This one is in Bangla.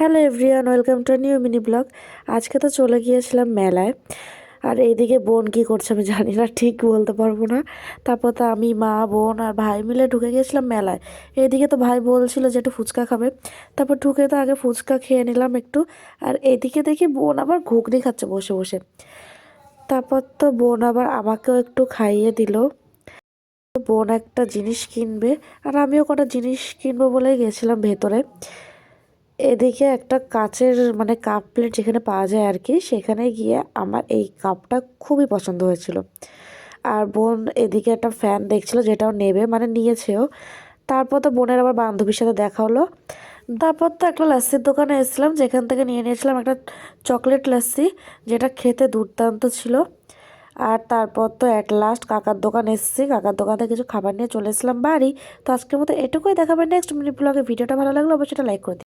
Hello everyone, welcome to new mini blog. আজকে তো চলে গিয়েছিলাম মেলায়। আর এইদিকে বোন কি করছে আমি জানি না, ঠিক বলতে পারবো না। তারপর তো আমি, মা, বোন আর ভাই মিলে ঢুকে গিয়েছিলাম মেলায়। এইদিকে তো ভাই বলছিল যে একটু ফুচকা খাবে। তারপর ঢুকে তো আগে ফুচকা খেয়ে নিলাম একটু। আর এদিকে দেখি বোন আবার ঘুগনি খাচ্ছে বসে বসে। তারপর তো বোন আবার আমাকেও একটু খাইয়ে দিল। বোন একটা জিনিস কিনবে আর আমিও কটা জিনিস কিনবো বলে গেছিলাম ভেতরে। এদিকে একটা কাচের কাপ প্লেট যেখানে পাওয়া যায় আর কি, সেখানে গিয়ে আমার এই কাপটা খুবই পছন্দ হয়েছিল। আর বোন এদিকে একটা ফ্যান দেখছিল, যেটাও নেবে নিয়েছেও। তারপর তো বোনের আবার বান্ধবীর সাথে দেখা হলো। তারপর তো একটা লাস্সির দোকানে এসেছিলাম, যেখান থেকে নিয়ে নিয়েছিলাম একটা চকলেট লাস্সি, যেটা খেতে দুর্দান্ত ছিল। আর তারপর তো অ্যাট লাস্ট কাকার দোকান এসেছি, কাকার দোকান থেকে কিছু খাবার নিয়ে চলে এসেছিলাম বাড়ি। তো আজকের মতো এটুকুই, দেখাবেন নেক্সট মিনি ব্লগে। ভিডিওটা ভালো লাগলো অবশ্যই লাইক করে দিন।